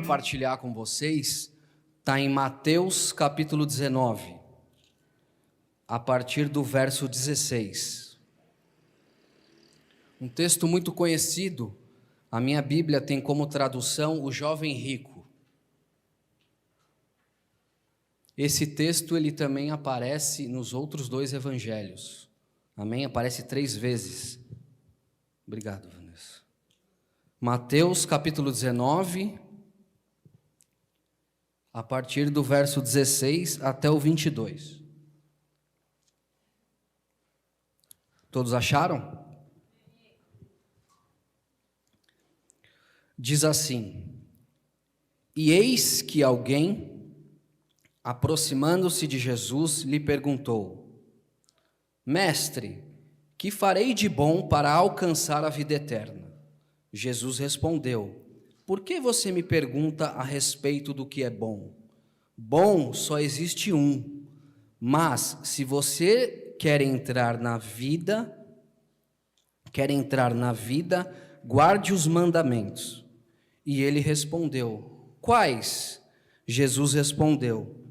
compartilhar com vocês está em Mateus capítulo 19, a partir do verso 16. Um texto muito conhecido, a minha Bíblia tem como tradução o jovem rico. Esse texto ele também aparece nos outros dois evangelhos. Amém? Aparece 3 vezes. Obrigado, Vanessa. Mateus capítulo 19, a partir do verso 16 até o 22. Todos acharam? Diz assim: E eis que alguém, aproximando-se de Jesus, lhe perguntou: Mestre, que farei de bom para alcançar a vida eterna? Jesus respondeu: Por que você me pergunta a respeito do que é bom? Bom só existe um, mas se você quer entrar na vida, guarde os mandamentos. E ele respondeu: Quais? Jesus respondeu: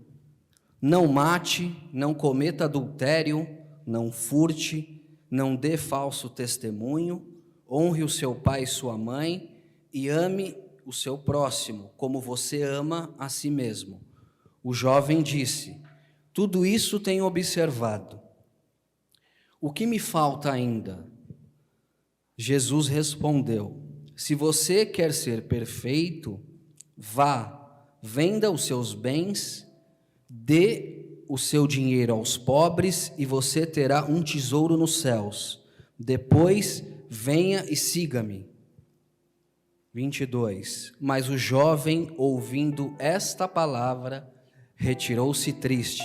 Não mate, não cometa adultério, não furte, não dê falso testemunho, honre o seu pai e sua mãe e ame o seu próximo, como você ama a si mesmo. O jovem disse: Tudo isso tenho observado. O que me falta ainda? Jesus respondeu: Se você quer ser perfeito, vá, venda os seus bens, dê o seu dinheiro aos pobres e você terá um tesouro nos céus. Depois, venha e siga-me. 22. Mas o jovem, ouvindo esta palavra, retirou-se triste,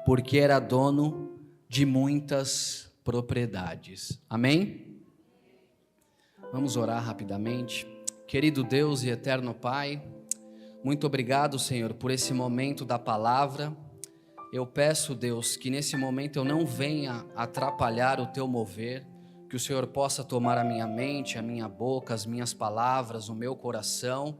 porque era dono de muitas propriedades. Amém? Vamos orar rapidamente. Querido Deus e eterno Pai, muito obrigado, Senhor, por esse momento da palavra. Eu peço, Deus, que nesse momento eu não venha atrapalhar o Teu mover, que o Senhor possa tomar a minha mente, a minha boca, as minhas palavras, o meu coração,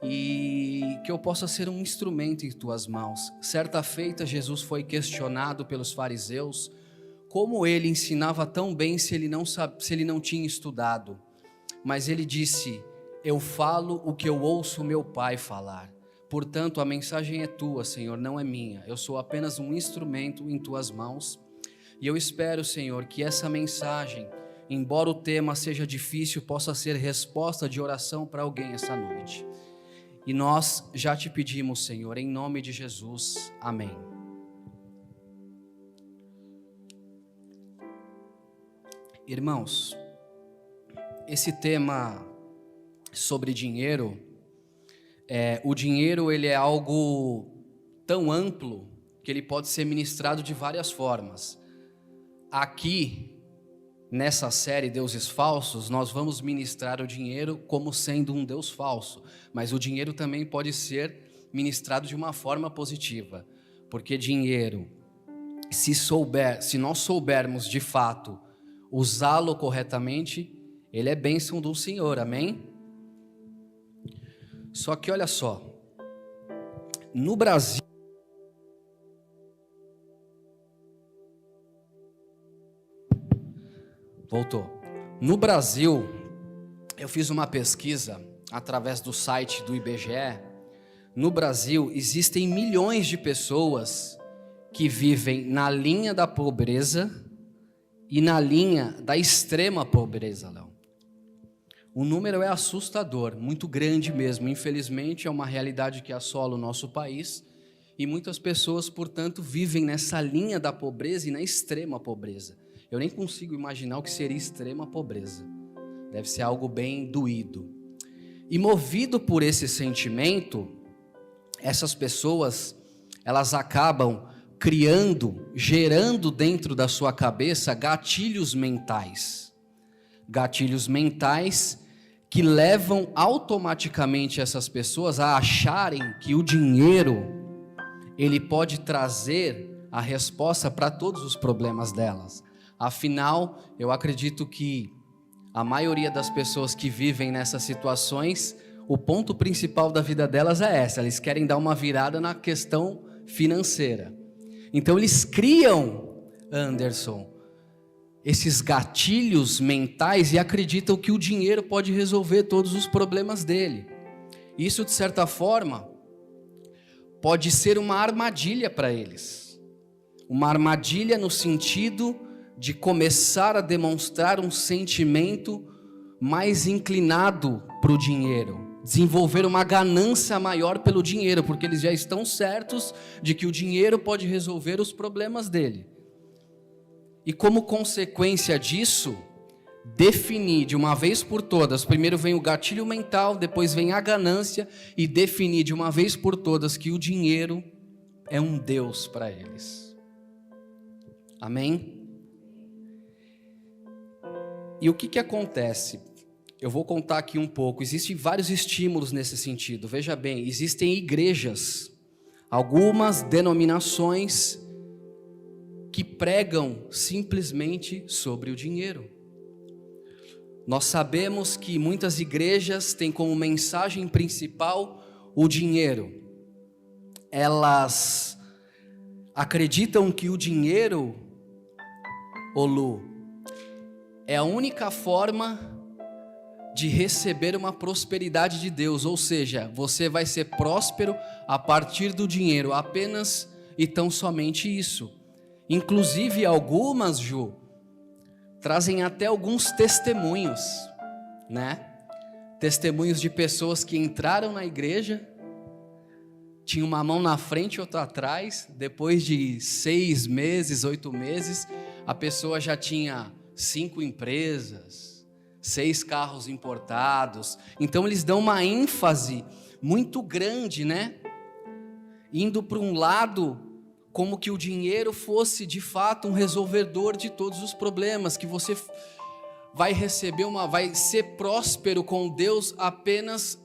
e que eu possa ser um instrumento em Tuas mãos. Certa feita, Jesus foi questionado pelos fariseus como ele ensinava tão bem se ele não tinha estudado. Mas ele disse: eu falo o que eu ouço meu Pai falar. Portanto, a mensagem é Tua, Senhor, não é minha. Eu sou apenas um instrumento em Tuas mãos. E eu espero, Senhor, que essa mensagem, embora o tema seja difícil, possa ser resposta de oração para alguém essa noite. E nós já te pedimos, Senhor, em nome de Jesus. Amém. Irmãos, esse tema sobre dinheiro, o dinheiro ele é algo tão amplo que ele pode ser ministrado de várias formas. Aqui, nessa série Deuses Falsos, nós vamos ministrar o dinheiro como sendo um Deus falso, mas o dinheiro também pode ser ministrado de uma forma positiva, porque dinheiro, se nós soubermos de fato usá-lo corretamente, ele é bênção do Senhor, amém? Só que olha só, no Brasil, No Brasil, eu fiz uma pesquisa através do site do IBGE. No Brasil, existem milhões de pessoas que vivem na linha da pobreza e na linha da extrema pobreza, Léo. O número é assustador, muito grande mesmo. Infelizmente, é uma realidade que assola o nosso país e muitas pessoas, portanto, vivem nessa linha da pobreza e na extrema pobreza. Eu nem consigo imaginar o que seria extrema pobreza. Deve ser algo bem doído. E movido por esse sentimento, essas pessoas, elas acabam gerando dentro da sua cabeça gatilhos mentais. Gatilhos mentais que levam automaticamente essas pessoas a acharem que o dinheiro, ele pode trazer a resposta para todos os problemas delas. Afinal, eu acredito que a maioria das pessoas que vivem nessas situações, o ponto principal da vida delas é essa, eles querem dar uma virada na questão financeira. Então eles criam, Anderson, esses gatilhos mentais e acreditam que o dinheiro pode resolver todos os problemas dele. Isso, de certa forma, pode ser uma armadilha para eles. Uma armadilha no sentido de começar a demonstrar um sentimento mais inclinado para o dinheiro. Desenvolver uma ganância maior pelo dinheiro, porque eles já estão certos de que o dinheiro pode resolver os problemas dele. E como consequência disso, definir de uma vez por todas, primeiro vem o gatilho mental, depois vem a ganância, e definir de uma vez por todas que o dinheiro é um Deus para eles. Amém? E o que acontece? Eu vou contar aqui um pouco. Existem vários estímulos nesse sentido. Veja bem, existem igrejas, algumas denominações que pregam simplesmente sobre o dinheiro. Nós sabemos que muitas igrejas têm como mensagem principal o dinheiro. Elas acreditam que o dinheiro, Lu, é a única forma de receber uma prosperidade de Deus, ou seja, você vai ser próspero a partir do dinheiro, apenas e tão somente isso. Inclusive algumas, Ju, trazem até alguns testemunhos, né? Testemunhos de pessoas que entraram na igreja, tinha uma mão na frente e outra atrás, depois de 6 meses, 8 meses, a pessoa já tinha 5 empresas, 6 carros importados. Então eles dão uma ênfase muito grande, né? Indo para um lado como que o dinheiro fosse de fato um resolvedor de todos os problemas, que você vai ser próspero com Deus apenas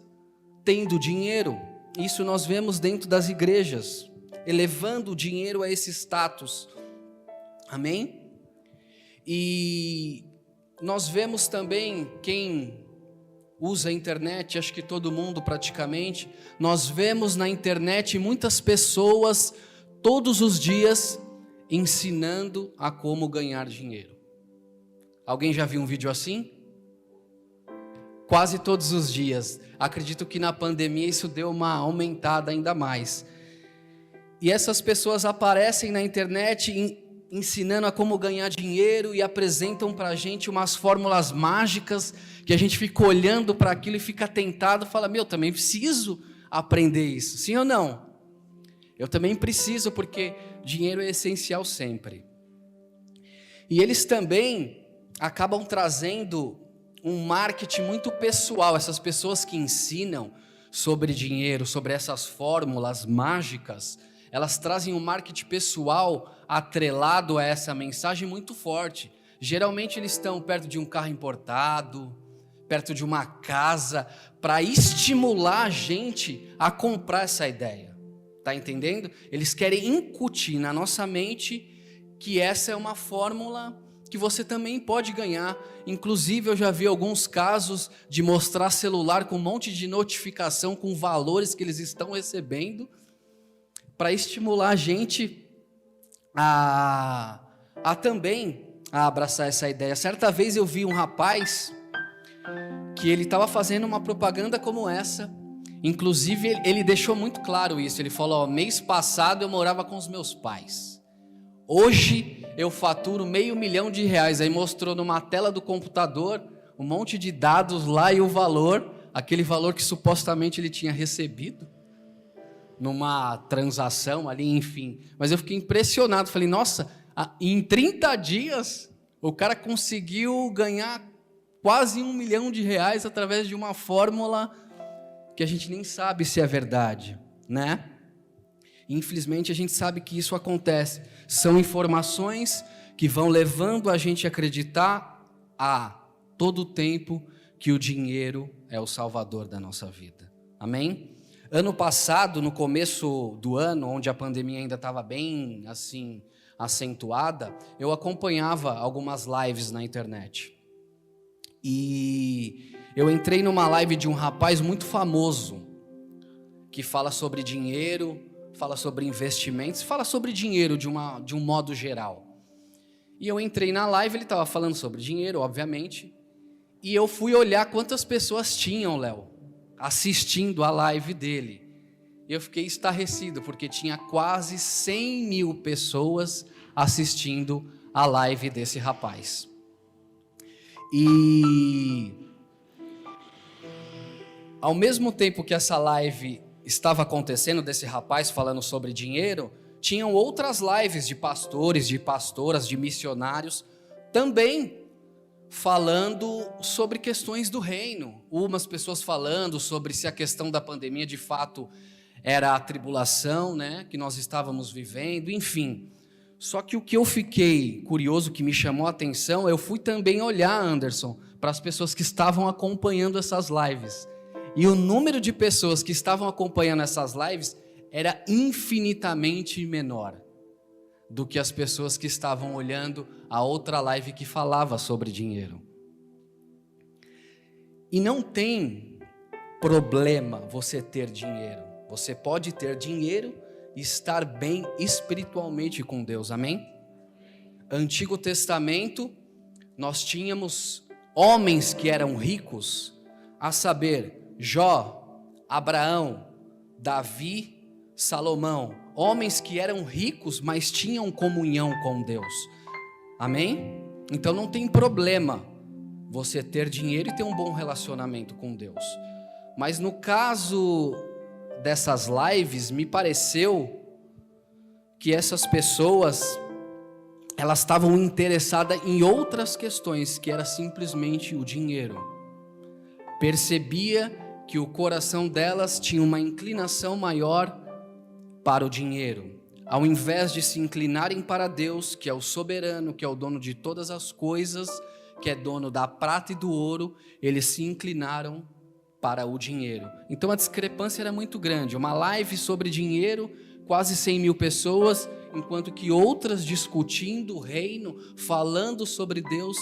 tendo dinheiro. Isso nós vemos dentro das igrejas, elevando o dinheiro a esse status. Amém? E nós vemos também, quem usa a internet, acho que todo mundo praticamente, nós vemos na internet muitas pessoas todos os dias ensinando a como ganhar dinheiro. Alguém já viu um vídeo assim? Quase todos os dias. Acredito que na pandemia isso deu uma aumentada ainda mais. E essas pessoas aparecem na internet ensinando a como ganhar dinheiro e apresentam para a gente umas fórmulas mágicas que a gente fica olhando para aquilo e fica tentado, fala, também preciso aprender isso, sim ou não? Eu também preciso, porque dinheiro é essencial sempre. E eles também acabam trazendo um marketing muito pessoal, essas pessoas que ensinam sobre dinheiro, sobre essas fórmulas mágicas, elas trazem um marketing pessoal atrelado a essa mensagem muito forte. Geralmente eles estão perto de um carro importado, perto de uma casa, para estimular a gente a comprar essa ideia. Tá entendendo? Eles querem incutir na nossa mente que essa é uma fórmula que você também pode ganhar. Inclusive eu já vi alguns casos de mostrar celular com um monte de notificação com valores que eles estão recebendo, para estimular a gente a também a abraçar essa ideia. Certa vez eu vi um rapaz que ele estava fazendo uma propaganda como essa. Inclusive ele deixou muito claro isso. Ele falou, mês passado eu morava com os meus pais, hoje eu faturo R$500 mil. Aí mostrou numa tela do computador um monte de dados lá e o valor, aquele valor que supostamente ele tinha recebido numa transação ali, enfim. Mas eu fiquei impressionado, falei, nossa, em 30 dias o cara conseguiu ganhar quase R$1 milhão através de uma fórmula que a gente nem sabe se é verdade, né? Infelizmente a gente sabe que isso acontece. São informações que vão levando a gente a acreditar a todo tempo que o dinheiro é o salvador da nossa vida. Amém? Ano passado, no começo do ano, onde a pandemia ainda estava bem assim acentuada, eu acompanhava algumas lives na internet. E eu entrei numa live de um rapaz muito famoso, que fala sobre dinheiro, fala sobre investimentos, fala sobre dinheiro de um modo geral. E eu entrei na live, ele estava falando sobre dinheiro, obviamente, e eu fui olhar quantas pessoas tinham, Léo, assistindo a live dele. E eu fiquei estarrecido, porque tinha quase 100 mil pessoas assistindo a live desse rapaz. E ao mesmo tempo que essa live estava acontecendo, desse rapaz falando sobre dinheiro, tinham outras lives de pastores, de pastoras, de missionários, também falando sobre questões do reino. Umas pessoas falando sobre se a questão da pandemia de fato era a tribulação, né, que nós estávamos vivendo, enfim. Só que o que eu fiquei curioso, que me chamou a atenção, eu fui também olhar, Anderson, para as pessoas que estavam acompanhando essas lives. E o número de pessoas que estavam acompanhando essas lives era infinitamente menor do que as pessoas que estavam olhando a outra live que falava sobre dinheiro. E não tem problema você ter dinheiro. Você pode ter dinheiro e estar bem espiritualmente com Deus, amém? Antigo Testamento, nós tínhamos homens que eram ricos, a saber, Jó, Abraão, Davi, Salomão, homens que eram ricos, mas tinham comunhão com Deus, amém? Então não tem problema você ter dinheiro e ter um bom relacionamento com Deus. Mas no caso dessas lives, me pareceu que essas pessoas, elas estavam interessadas em outras questões, que era simplesmente o dinheiro. Percebia que o coração delas tinha uma inclinação maior para o dinheiro. Ao invés de se inclinarem para Deus, que é o soberano, que é o dono de todas as coisas, que é dono da prata e do ouro, eles se inclinaram para o dinheiro. Então a discrepância era muito grande. Uma live sobre dinheiro, quase 100 mil pessoas, enquanto que outras discutindo o reino, falando sobre Deus,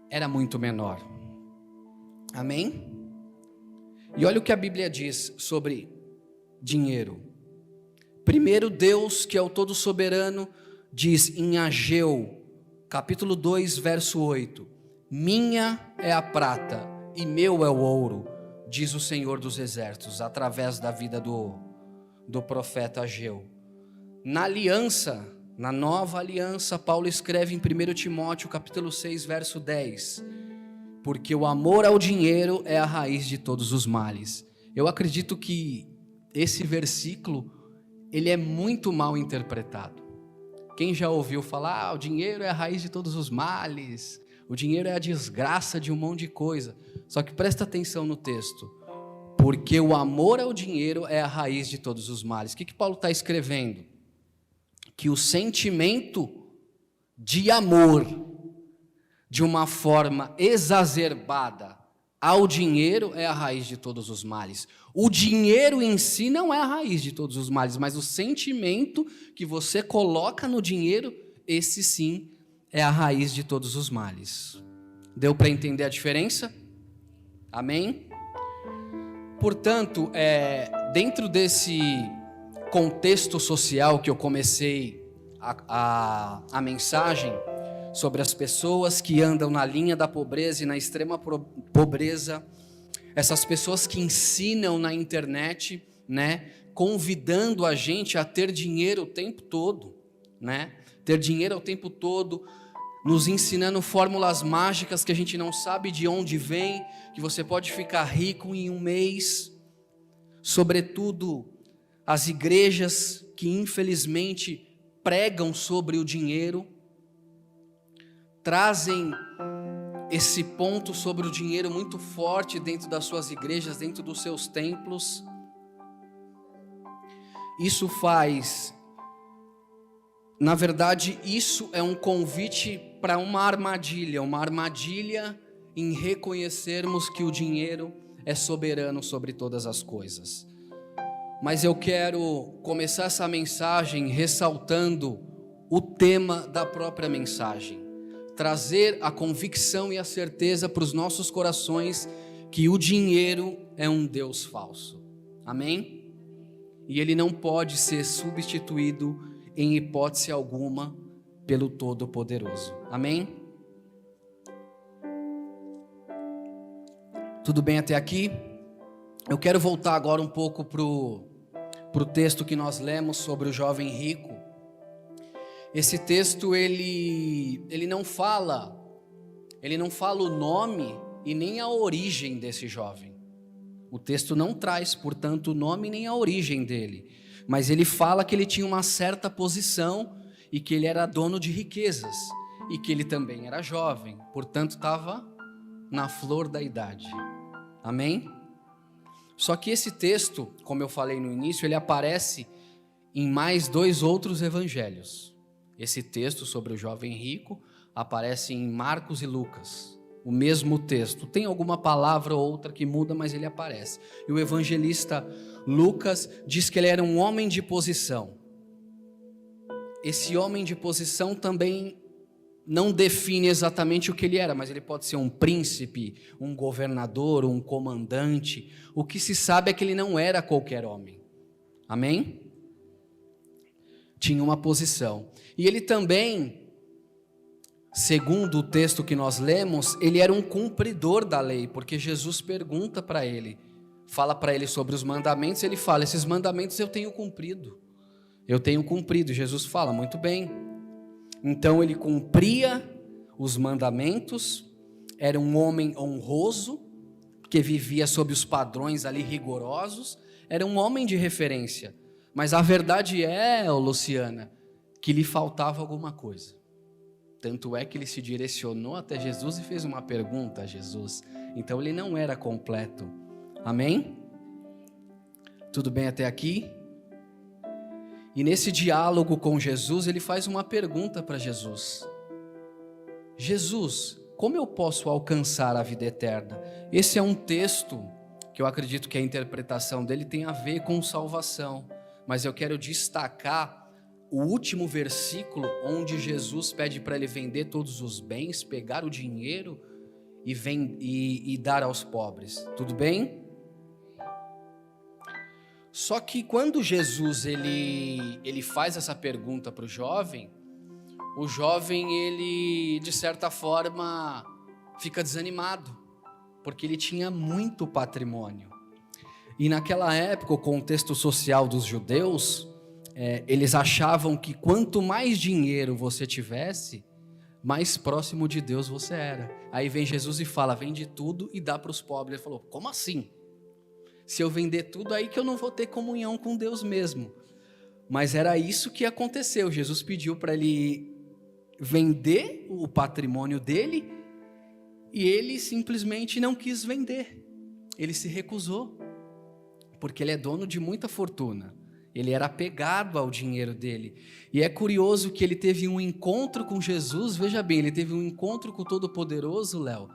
era muito menor. Amém? E olha o que a Bíblia diz sobre dinheiro. Primeiro, Deus, que é o todo soberano, diz em Ageu, capítulo 2, verso 8: minha é a prata e meu é o ouro, diz o Senhor dos exércitos, através da vida do profeta Ageu. Na aliança, na nova aliança, Paulo escreve em 1 Timóteo, capítulo 6, verso 10: porque o amor ao dinheiro é a raiz de todos os males. Eu acredito que esse versículo, ele é muito mal interpretado. Quem já ouviu falar, o dinheiro é a raiz de todos os males, o dinheiro é a desgraça de um monte de coisa. Só que presta atenção no texto. Porque o amor ao dinheiro é a raiz de todos os males. O que Paulo está escrevendo? Que o sentimento de amor, de uma forma exacerbada ao dinheiro, é a raiz de todos os males. O dinheiro em si não é a raiz de todos os males, mas o sentimento que você coloca no dinheiro, esse sim é a raiz de todos os males. Deu para entender a diferença? Amém? Portanto, dentro desse contexto social que eu comecei a mensagem, sobre as pessoas que andam na linha da pobreza e na extrema pobreza, essas pessoas que ensinam na internet, né, convidando a gente a ter dinheiro o tempo todo, né, ter dinheiro o tempo todo, nos ensinando fórmulas mágicas que a gente não sabe de onde vem, que você pode ficar rico em um mês. Sobretudo as igrejas que infelizmente pregam sobre o dinheiro, trazem esse ponto sobre o dinheiro muito forte dentro das suas igrejas, dentro dos seus templos. Isso faz, na verdade, isso é um convite para uma armadilha em reconhecermos que o dinheiro é soberano sobre todas as coisas. Mas eu quero começar essa mensagem ressaltando o tema da própria mensagem, trazer a convicção e a certeza para os nossos corações que o dinheiro é um Deus falso. Amém? E ele não pode ser substituído em hipótese alguma pelo Todo-Poderoso. Amém? Tudo bem até aqui? Eu quero voltar agora um pouco para o texto que nós lemos sobre o jovem rico. Esse texto ele não fala o nome e nem a origem desse jovem. O texto não traz, portanto, o nome nem a origem dele, mas ele fala que ele tinha uma certa posição e que ele era dono de riquezas e que ele também era jovem, portanto estava na flor da idade. Amém? Só que esse texto, como eu falei no início, ele aparece em mais 2 outros evangelhos. Esse texto sobre o jovem rico aparece em Marcos e Lucas, o mesmo texto. Tem alguma palavra ou outra que muda, mas ele aparece. E o evangelista Lucas diz que ele era um homem de posição. Esse homem de posição também não define exatamente o que ele era, mas ele pode ser um príncipe, um governador, um comandante. O que se sabe é que ele não era qualquer homem. Amém? Tinha uma posição. E ele também, segundo o texto que nós lemos, ele era um cumpridor da lei, porque Jesus pergunta para ele, fala para ele sobre os mandamentos, ele fala, esses mandamentos eu tenho cumprido. Jesus fala, muito bem. Então ele cumpria os mandamentos, era um homem honroso, que vivia sob os padrões ali rigorosos, era um homem de referência. Mas a verdade é, Luciana, que lhe faltava alguma coisa. Tanto é que ele se direcionou até Jesus e fez uma pergunta a Jesus. Então ele não era completo. Amém? Tudo bem até aqui? E nesse diálogo com Jesus, ele faz uma pergunta para Jesus. Jesus, como eu posso alcançar a vida eterna? Esse é um texto que eu acredito que a interpretação dele tem a ver com salvação. Mas eu quero destacar o último versículo onde Jesus pede para ele vender todos os bens, pegar o dinheiro e dar aos pobres. Tudo bem? Só que quando Jesus ele faz essa pergunta para o jovem ele de certa forma fica desanimado, porque ele tinha muito patrimônio. E naquela época, o contexto social dos judeus, eles achavam que quanto mais dinheiro você tivesse, mais próximo de Deus você era. Aí vem Jesus e fala, vende tudo e dá para os pobres. Ele falou, como assim? Se eu vender tudo, aí que eu não vou ter comunhão com Deus mesmo. Mas era isso que aconteceu. Jesus pediu para ele vender o patrimônio dele e ele simplesmente não quis vender. Ele se recusou. Porque ele é dono de muita fortuna, ele era apegado ao dinheiro dele, e é curioso que ele teve um encontro com Jesus, veja bem, ele teve um encontro com o Todo-Poderoso, Léo,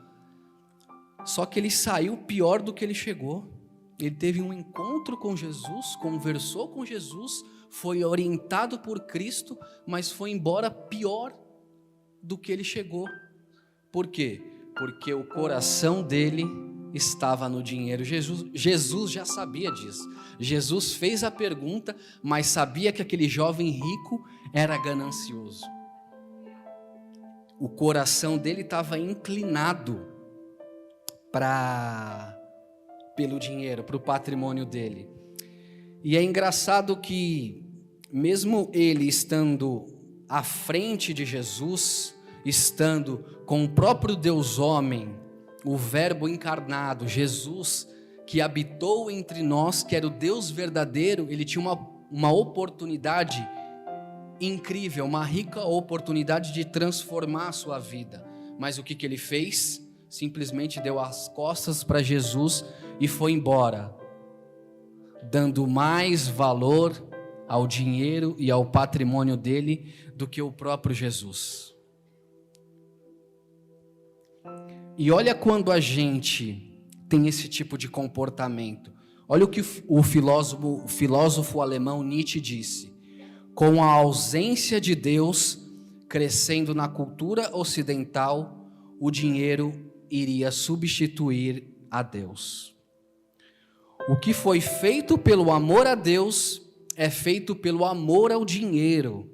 só que ele saiu pior do que ele chegou. Ele teve um encontro com Jesus, conversou com Jesus, foi orientado por Cristo, mas foi embora pior do que ele chegou. Por quê? Porque o coração dele estava no dinheiro. Jesus já sabia disso. Jesus fez a pergunta, mas sabia que aquele jovem rico era ganancioso. O coração dele estava inclinado pelo dinheiro, para o patrimônio dele. E é engraçado que, mesmo ele estando à frente de Jesus, estando com o próprio Deus homem, o verbo encarnado, Jesus, que habitou entre nós, que era o Deus verdadeiro, ele tinha uma oportunidade incrível, uma rica oportunidade de transformar a sua vida. Mas o que ele fez? Simplesmente deu as costas para Jesus e foi embora, dando mais valor ao dinheiro e ao patrimônio dele do que o próprio Jesus. E olha quando a gente tem esse tipo de comportamento. Olha o que o filósofo alemão Nietzsche disse: com a ausência de Deus, crescendo na cultura ocidental, o dinheiro iria substituir a Deus. O que foi feito pelo amor a Deus é feito pelo amor ao dinheiro,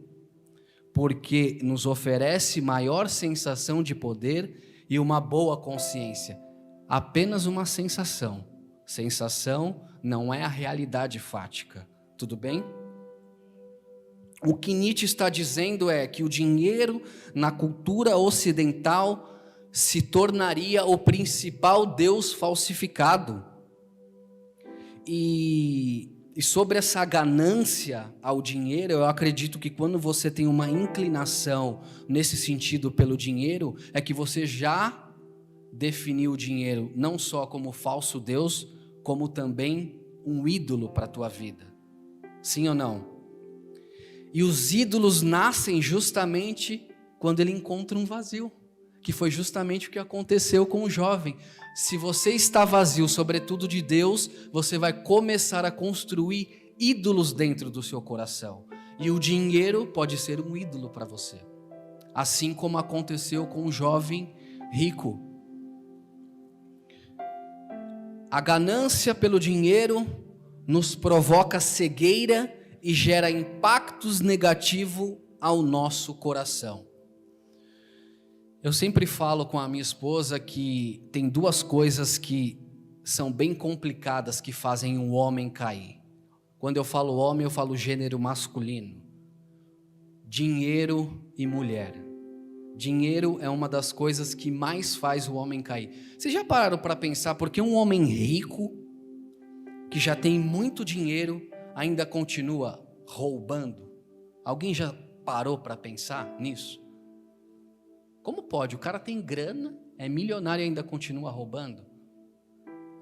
porque nos oferece maior sensação de poder e uma boa consciência. Apenas uma sensação. Sensação não é a realidade fática. Tudo bem? O que Nietzsche está dizendo é que o dinheiro na cultura ocidental se tornaria o principal Deus falsificado. E sobre essa ganância ao dinheiro, eu acredito que quando você tem uma inclinação nesse sentido pelo dinheiro, é que você já definiu o dinheiro não só como falso Deus, como também um ídolo para a tua vida. Sim ou não? E os ídolos nascem justamente quando ele encontra um vazio, que foi justamente o que aconteceu com o jovem. Se você está vazio, sobretudo de Deus, você vai começar a construir ídolos dentro do seu coração. E o dinheiro pode ser um ídolo para você. Assim como aconteceu com o jovem rico. A ganância pelo dinheiro nos provoca cegueira e gera impactos negativos ao nosso coração. Eu sempre falo com a minha esposa que tem duas coisas que são bem complicadas que fazem um homem cair. Quando eu falo homem, eu falo gênero masculino. Dinheiro e mulher. Dinheiro é uma das coisas que mais faz o homem cair. Vocês já pararam para pensar por que um homem rico, que já tem muito dinheiro, ainda continua roubando? Alguém já parou para pensar nisso? Como pode? O cara tem grana, é milionário e ainda continua roubando?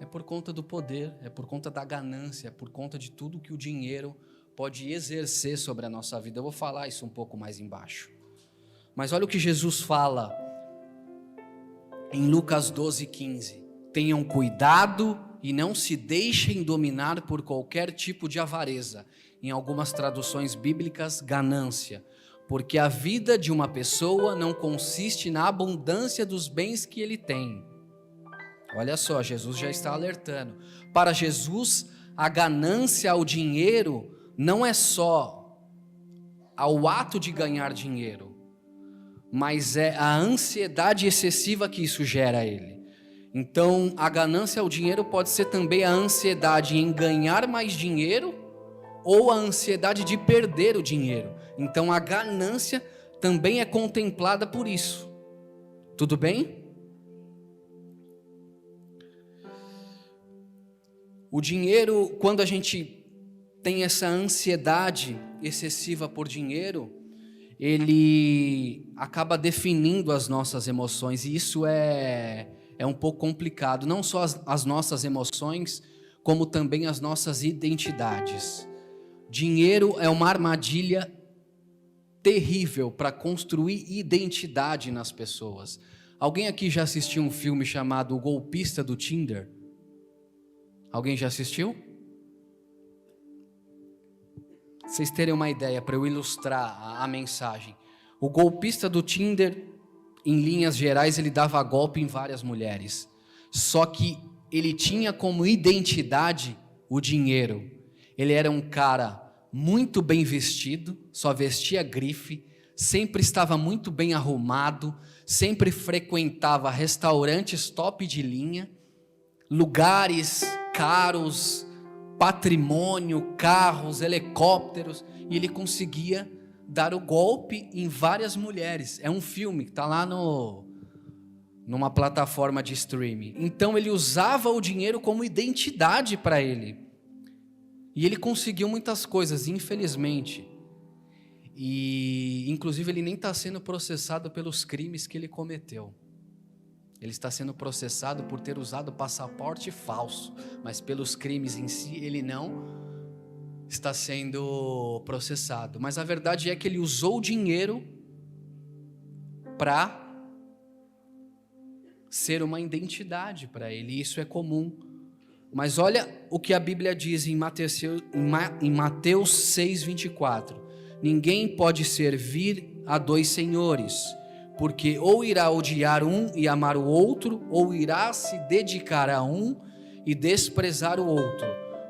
É por conta do poder, é por conta da ganância, é por conta de tudo que o dinheiro pode exercer sobre a nossa vida. Eu vou falar isso um pouco mais embaixo. Mas olha o que Jesus fala em Lucas 12:15. Tenham cuidado e não se deixem dominar por qualquer tipo de avareza. Em algumas traduções bíblicas, ganância. Porque a vida de uma pessoa não consiste na abundância dos bens que ele tem. Olha só, Jesus já está alertando. Para Jesus, a ganância ao dinheiro não é só ao ato de ganhar dinheiro, mas é a ansiedade excessiva que isso gera a ele. Então, a ganância ao dinheiro pode ser também a ansiedade em ganhar mais dinheiro ou a ansiedade de perder o dinheiro. Então, a ganância também é contemplada por isso. Tudo bem? O dinheiro, quando a gente tem essa ansiedade excessiva por dinheiro, ele acaba definindo as nossas emoções, e isso é um pouco complicado, não só as nossas emoções, como também as nossas identidades. Dinheiro é uma armadilha terrível para construir identidade nas pessoas. Alguém aqui já assistiu um filme chamado O Golpista do Tinder? Alguém já assistiu? Vocês terem uma ideia, para eu ilustrar a mensagem. O golpista do Tinder, em linhas gerais, ele dava golpe em várias mulheres. Só que ele tinha como identidade o dinheiro. Ele era um cara muito bem vestido, só vestia grife, sempre estava muito bem arrumado, sempre frequentava restaurantes top de linha, lugares caros, patrimônio, carros, helicópteros, e ele conseguia dar o golpe em várias mulheres. É um filme que está lá numa plataforma de streaming. Então ele usava o dinheiro como identidade para ele. E ele conseguiu muitas coisas, infelizmente. E inclusive ele nem está sendo processado pelos crimes que ele cometeu. Ele está sendo processado por ter usado passaporte falso, mas pelos crimes em si ele não está sendo processado. Mas a verdade é que ele usou o dinheiro para ser uma identidade para ele, e isso é comum. Mas olha o que a Bíblia diz em Mateus 6:24. Ninguém pode servir a dois senhores, porque ou irá odiar um e amar o outro, ou irá se dedicar a um e desprezar o outro.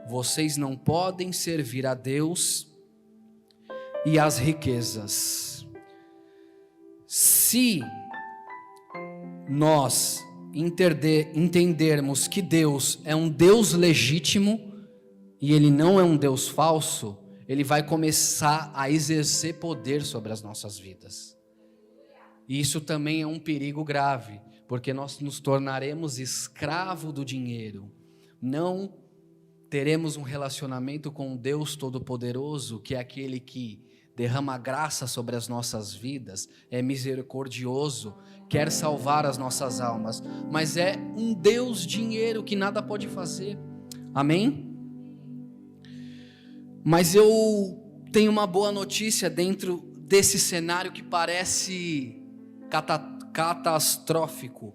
Vocês não podem servir a Deus e às riquezas. Se nós entendermos que Deus é um Deus legítimo e Ele não é um Deus falso, Ele vai começar a exercer poder sobre as nossas vidas. E isso também é um perigo grave, porque nós nos tornaremos escravo do dinheiro. Não teremos um relacionamento com o Deus Todo-Poderoso, que é aquele que derrama graça sobre as nossas vidas, é misericordioso, quer salvar as nossas almas, mas é um Deus dinheiro que nada pode fazer. Amém? Mas eu tenho uma boa notícia dentro desse cenário que parece catastrófico.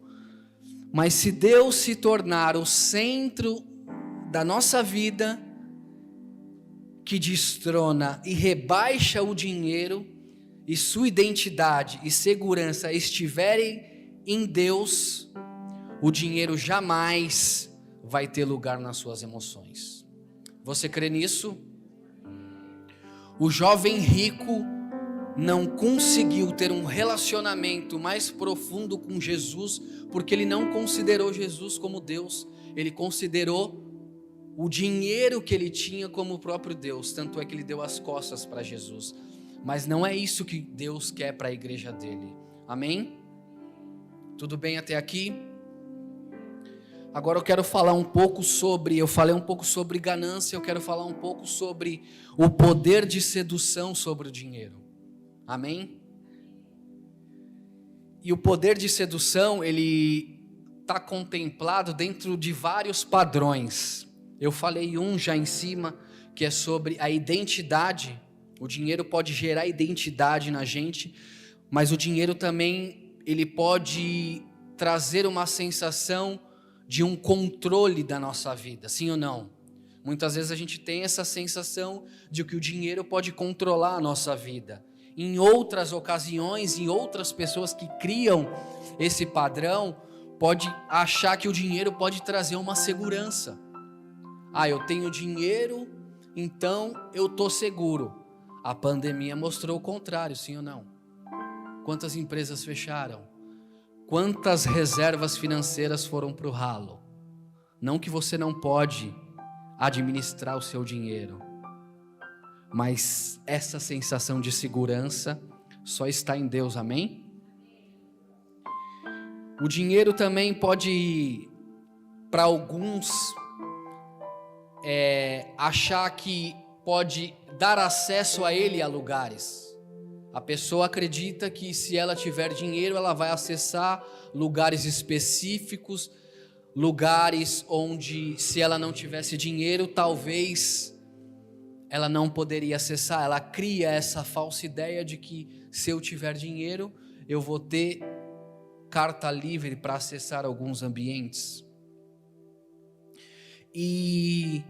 Mas se Deus se tornar o centro da nossa vida, que destrona e rebaixa o dinheiro, e sua identidade e segurança estiverem em Deus, o dinheiro jamais vai ter lugar nas suas emoções. Você crê nisso? O jovem rico não conseguiu ter um relacionamento mais profundo com Jesus, porque ele não considerou Jesus como Deus, ele considerou o dinheiro que ele tinha como o próprio Deus, tanto é que ele deu as costas para Jesus. Mas não é isso que Deus quer para a igreja dele. Amém? Tudo bem até aqui? Agora eu quero falar um pouco sobre, eu falei um pouco sobre ganância, eu quero falar um pouco sobre o poder de sedução sobre o dinheiro. Amém? E o poder de sedução, ele está contemplado dentro de vários padrões. Eu falei um já em cima, que é sobre a identidade. O dinheiro pode gerar identidade na gente, mas o dinheiro também, ele pode trazer uma sensação de um controle da nossa vida, sim ou não? Muitas vezes a gente tem essa sensação de que o dinheiro pode controlar a nossa vida. Em outras ocasiões, em outras pessoas que criam esse padrão, pode achar que o dinheiro pode trazer uma segurança. Eu tenho dinheiro, então eu estou seguro. A pandemia mostrou o contrário, sim ou não? Quantas empresas fecharam? Quantas reservas financeiras foram para o ralo? Não que você não pode administrar o seu dinheiro, mas essa sensação de segurança só está em Deus, amém? O dinheiro também pode, para alguns, achar que pode dar acesso a ele a lugares. A pessoa acredita que se ela tiver dinheiro, ela vai acessar lugares específicos, lugares onde, se ela não tivesse dinheiro, talvez ela não poderia acessar. Ela cria essa falsa ideia de que se eu tiver dinheiro, eu vou ter carta livre para acessar alguns ambientes. E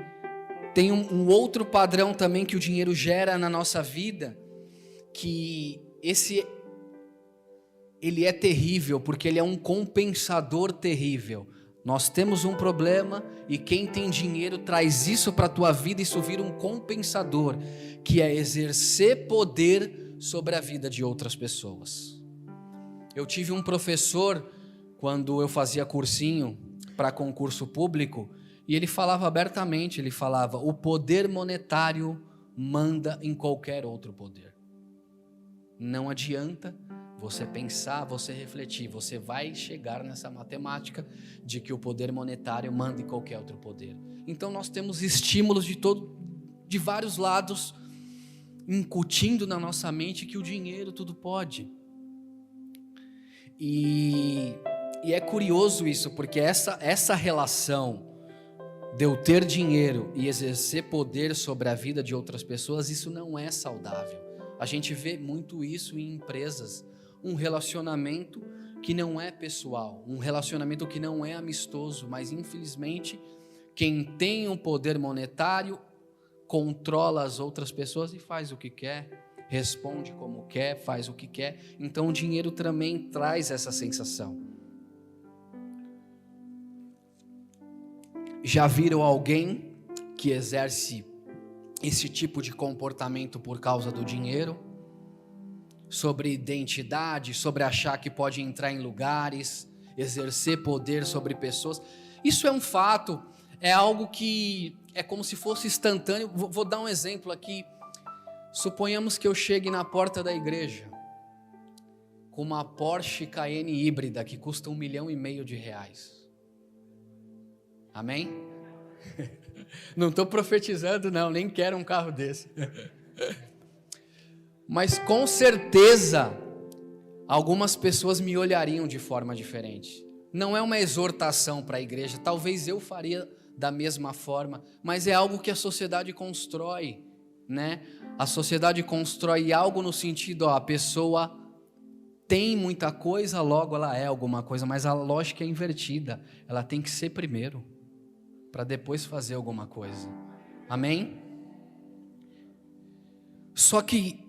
tem um outro padrão também que o dinheiro gera na nossa vida, que ele é terrível, porque ele é um compensador terrível. Nós temos um problema e quem tem dinheiro traz isso para a tua vida, isso vira um compensador, que é exercer poder sobre a vida de outras pessoas. Eu tive um professor, quando eu fazia cursinho para concurso público, e ele falava abertamente, ele falava: o poder monetário manda em qualquer outro poder. Não adianta você pensar, você refletir, você vai chegar nessa matemática de que o poder monetário manda em qualquer outro poder. Então nós temos estímulos de vários lados, incutindo na nossa mente que o dinheiro tudo pode. E é curioso isso, porque essa relação de eu ter dinheiro e exercer poder sobre a vida de outras pessoas, isso não é saudável. A gente vê muito isso em empresas, um relacionamento que não é pessoal, um relacionamento que não é amistoso, mas infelizmente quem tem um poder monetário controla as outras pessoas e faz o que quer, responde como quer, faz o que quer. Então o dinheiro também traz essa sensação. Já viram alguém que exerce esse tipo de comportamento por causa do dinheiro? Sobre identidade, sobre achar que pode entrar em lugares, exercer poder sobre pessoas. Isso é um fato, é algo que é como se fosse instantâneo. Vou dar um exemplo aqui. Suponhamos que eu chegue na porta da igreja com uma Porsche Cayenne híbrida que custa R$1,5 milhão. Amém? Não estou profetizando não, nem quero um carro desse. Mas com certeza algumas pessoas me olhariam de forma diferente. Não é uma exortação para a igreja, talvez eu faria da mesma forma, mas é algo que a sociedade constrói, né? A sociedade constrói algo no sentido, a pessoa tem muita coisa, logo ela é alguma coisa, mas a lógica é invertida, ela tem que ser primeiro, para depois fazer alguma coisa. Amém? Só que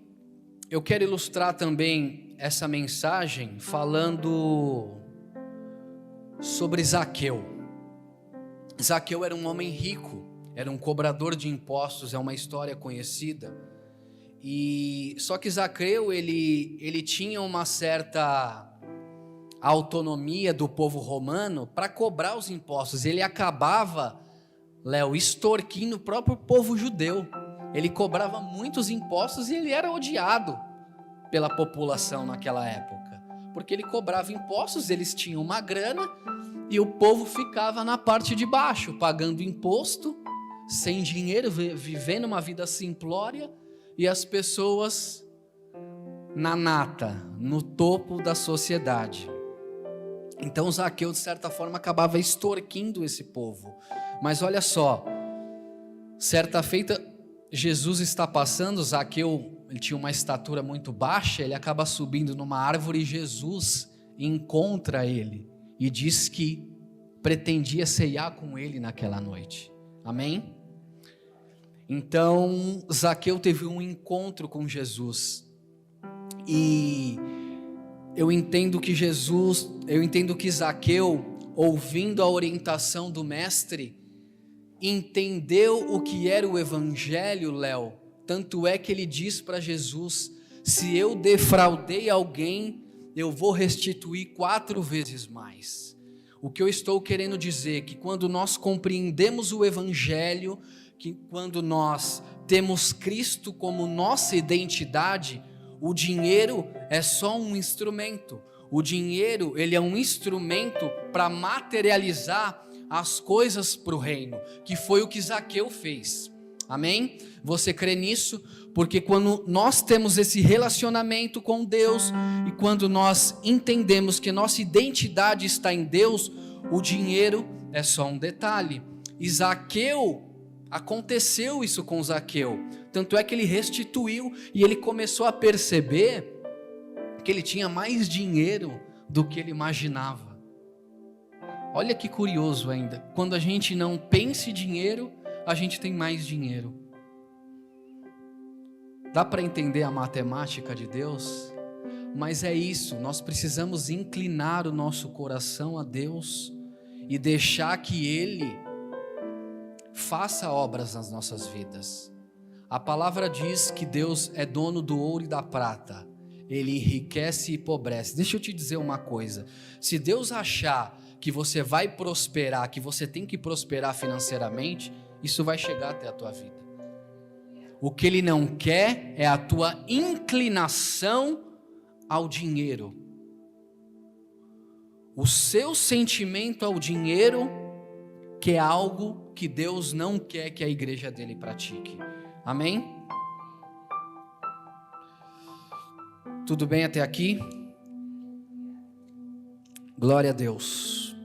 eu quero ilustrar também essa mensagem falando sobre Zaqueu. Zaqueu era um homem rico, era um cobrador de impostos, é uma história conhecida. Só que Zaqueu, ele tinha uma certa autonomia do povo romano para cobrar os impostos. Ele acabava, Léo, extorquindo o próprio povo judeu. Ele cobrava muitos impostos e ele era odiado pela população naquela época, porque ele cobrava impostos, eles tinham uma grana e o povo ficava na parte de baixo, pagando imposto, sem dinheiro, vivendo uma vida simplória, e as pessoas na nata, no topo da sociedade. Então Zaqueu, de certa forma, acabava extorquindo esse povo. Mas olha só, certa feita, Jesus está passando, Zaqueu, ele tinha uma estatura muito baixa, ele acaba subindo numa árvore e Jesus encontra ele e diz que pretendia ceiar com ele naquela noite. Amém? Então Zaqueu teve um encontro com Jesus e eu entendo que Zaqueu, ouvindo a orientação do mestre, entendeu o que era o evangelho, Léo. Tanto é que ele diz para Jesus: se eu defraudei alguém, eu vou restituir 4 vezes mais. O que eu estou querendo dizer é que quando nós compreendemos o evangelho, que quando nós temos Cristo como nossa identidade, o dinheiro é só um instrumento. O dinheiro, ele é um instrumento para materializar as coisas para o reino, que foi o que Zaqueu fez. Amém? Você crê nisso? Porque quando nós temos esse relacionamento com Deus e quando nós entendemos que nossa identidade está em Deus, o dinheiro é só um detalhe. E Zaqueu, aconteceu isso com Zaqueu, tanto é que ele restituiu e ele começou a perceber que ele tinha mais dinheiro do que ele imaginava. Olha que curioso ainda, quando a gente não pensa em dinheiro, a gente tem mais dinheiro. Dá para entender a matemática de Deus? Mas é isso, nós precisamos inclinar o nosso coração a Deus e deixar que Ele faça obras nas nossas vidas. A palavra diz que Deus é dono do ouro e da prata, Ele enriquece e empobrece. Deixa eu te dizer uma coisa, se Deus achar que você vai prosperar, que você tem que prosperar financeiramente, isso vai chegar até a tua vida. O que Ele não quer é a tua inclinação ao dinheiro. O seu sentimento ao dinheiro, que é algo que Deus não quer que a igreja dele pratique. Amém? Tudo bem até aqui? Glória a Deus.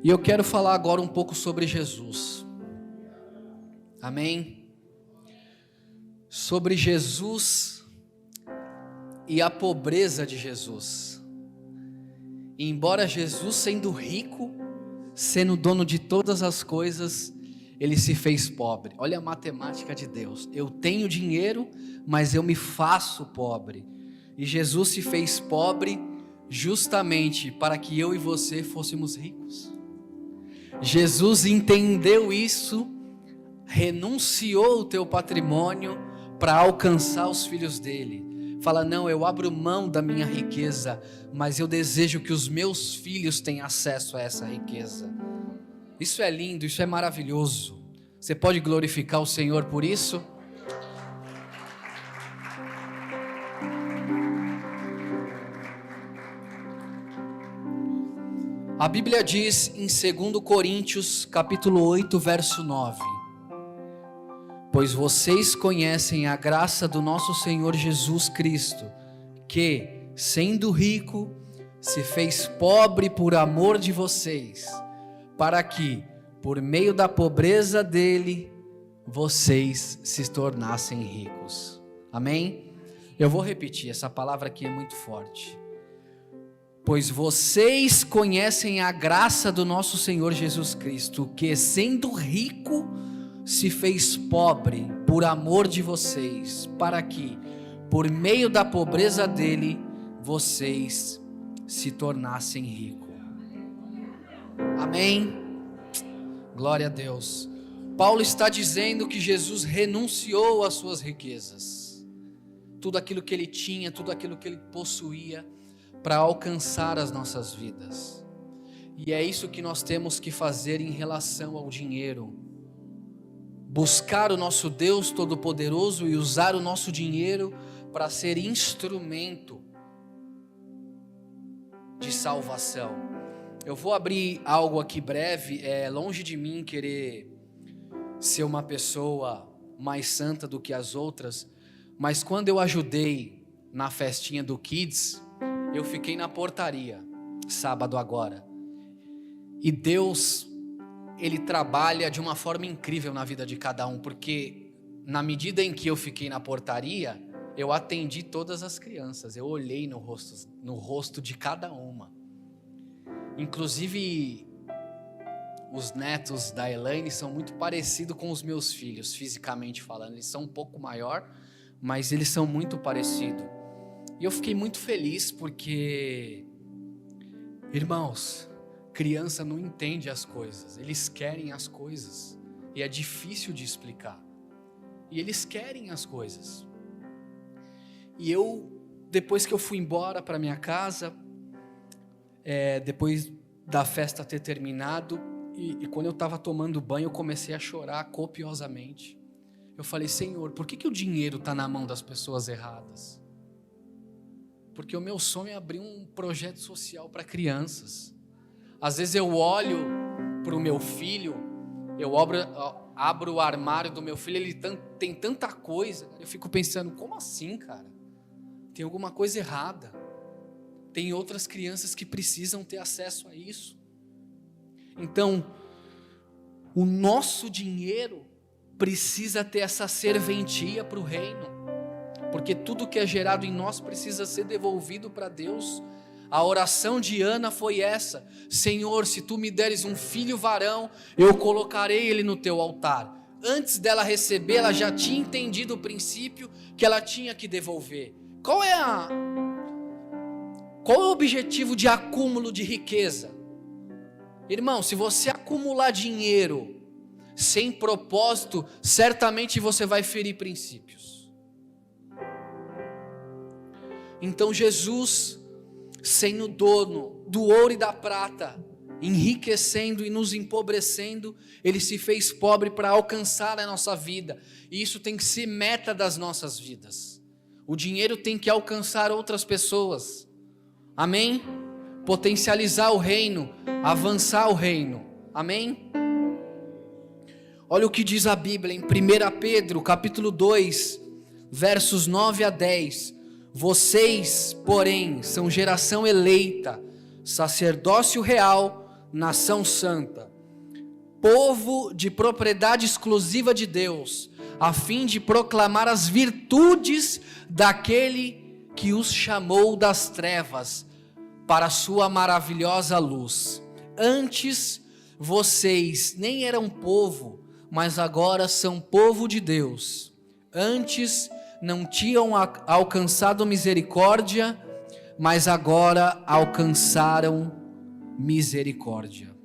E eu quero falar agora um pouco sobre Jesus. Amém? Sobre Jesus e a pobreza de Jesus. E embora Jesus, sendo rico, sendo dono de todas as coisas, ele se fez pobre. Olha a matemática de Deus. Eu tenho dinheiro, mas eu me faço pobre. E Jesus se fez pobre justamente para que eu e você fôssemos ricos. Jesus entendeu isso, renunciou o teu patrimônio para alcançar os filhos dele. Fala, não, eu abro mão da minha riqueza, mas eu desejo que os meus filhos tenham acesso a essa riqueza. Isso é lindo, isso é maravilhoso. Você pode glorificar o Senhor por isso? A Bíblia diz em 2 Coríntios, capítulo 8, verso 9: pois vocês conhecem a graça do nosso Senhor Jesus Cristo, que, sendo rico, se fez pobre por amor de vocês, para que, por meio da pobreza dele, vocês se tornassem ricos. Amém? Eu vou repetir, essa palavra aqui é muito forte. Pois vocês conhecem a graça do nosso Senhor Jesus Cristo, que, sendo rico, se fez pobre por amor de vocês, para que, por meio da pobreza dele, vocês se tornassem ricos. Amém? Glória a Deus. Paulo está dizendo que Jesus renunciou às suas riquezas, tudo aquilo que ele tinha, tudo aquilo que ele possuía, para alcançar as nossas vidas. E é isso que nós temos que fazer em relação ao dinheiro. Buscar o nosso Deus Todo-Poderoso e usar o nosso dinheiro para ser instrumento de salvação. Eu vou abrir algo aqui breve. É longe de mim querer ser uma pessoa mais santa do que as outras, mas quando eu ajudei na festinha do Kids, eu fiquei na portaria, sábado agora. E Deus, Ele trabalha de uma forma incrível na vida de cada um, porque na medida em que eu fiquei na portaria, eu atendi todas as crianças, eu olhei no rosto de cada uma. Inclusive, os netos da Elaine são muito parecidos com os meus filhos, fisicamente falando. Eles são um pouco maior, mas eles são muito parecidos. E eu fiquei muito feliz porque, irmãos, criança não entende as coisas, eles querem as coisas, e é difícil de explicar, e eles querem as coisas. E eu, depois que eu fui embora para minha casa, depois da festa ter terminado, e quando eu estava tomando banho, eu comecei a chorar copiosamente. Eu falei, Senhor, por que o dinheiro está na mão das pessoas erradas? Porque o meu sonho é abrir um projeto social para crianças. Às vezes eu olho para o meu filho, eu abro o armário do meu filho, ele tem tanta coisa, eu fico pensando, como assim, cara? Tem alguma coisa errada. Tem outras crianças que precisam ter acesso a isso. Então, o nosso dinheiro precisa ter essa serventia para o reino, porque tudo que é gerado em nós precisa ser devolvido para Deus. A oração de Ana foi essa: Senhor, se tu me deres um filho varão, eu colocarei ele no teu altar. Antes dela receber, ela já tinha entendido o princípio que ela tinha que devolver. Qual é o objetivo de acúmulo de riqueza? Irmão, se você acumular dinheiro sem propósito, certamente você vai ferir princípios. Então Jesus, sendo dono do ouro e da prata, enriquecendo e nos empobrecendo, Ele se fez pobre para alcançar a nossa vida. E isso tem que ser meta das nossas vidas. O dinheiro tem que alcançar outras pessoas. Amém? Potencializar o reino, avançar o reino. Amém? Olha o que diz a Bíblia em 1 Pedro, capítulo 2, versos 9 a 10. Vocês, porém, são geração eleita, sacerdócio real, nação santa, povo de propriedade exclusiva de Deus, a fim de proclamar as virtudes daquele que os chamou das trevas para a sua maravilhosa luz. Antes vocês nem eram povo, mas agora são povo de Deus. Antes não tinham alcançado misericórdia, mas agora alcançaram misericórdia.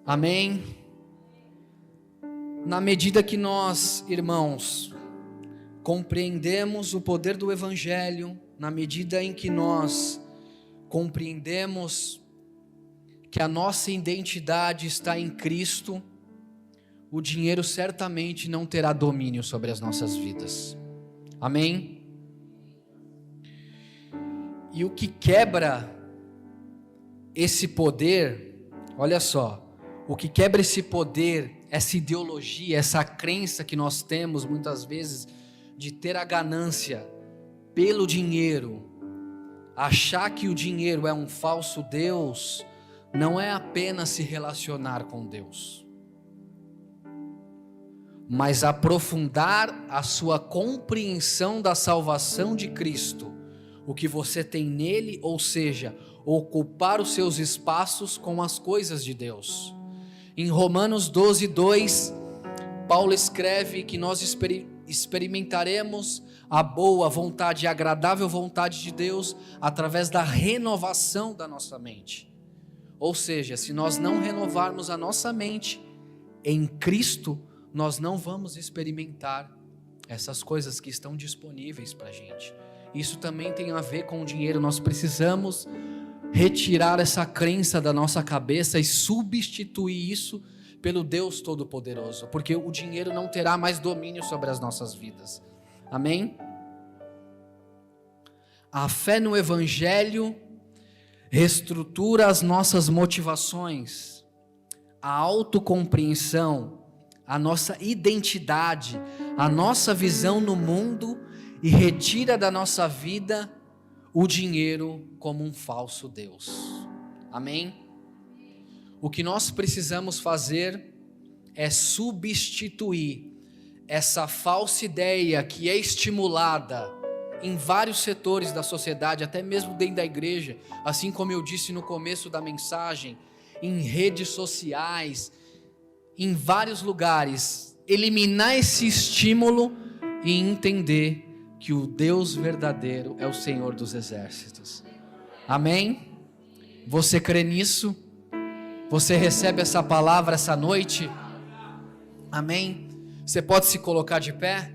Amém? Na medida que nós, irmãos, compreendemos o poder do Evangelho, na medida em que nós compreendemos que a nossa identidade está em Cristo, o dinheiro certamente não terá domínio sobre as nossas vidas. Amém? E o que quebra esse poder, olha só, o que quebra esse poder, essa ideologia, essa crença que nós temos muitas vezes de ter a ganância pelo dinheiro, achar que o dinheiro é um falso Deus, não é apenas se relacionar com Deus, mas aprofundar a sua compreensão da salvação de Cristo, o que você tem nele, ou seja, ocupar os seus espaços com as coisas de Deus. Em Romanos 12:2, Paulo escreve que nós experimentaremos a boa vontade e agradável vontade de Deus através da renovação da nossa mente. Ou seja, se nós não renovarmos a nossa mente em Cristo, nós não vamos experimentar essas coisas que estão disponíveis para a gente. Isso também tem a ver com o dinheiro. Nós precisamos retirar essa crença da nossa cabeça e substituir isso pelo Deus Todo-Poderoso, porque o dinheiro não terá mais domínio sobre as nossas vidas. Amém? A fé no Evangelho reestrutura as nossas motivações, a autocompreensão, a nossa identidade, a nossa visão no mundo e retira da nossa vida o dinheiro como um falso Deus. Amém? O que nós precisamos fazer é substituir essa falsa ideia que é estimulada em vários setores da sociedade, até mesmo dentro da igreja, assim como eu disse no começo da mensagem, em redes sociais, em vários lugares, eliminar esse estímulo e entender que o Deus verdadeiro é o Senhor dos exércitos. Amém? Você crê nisso? Você recebe essa palavra essa noite? Amém? Você pode se colocar de pé?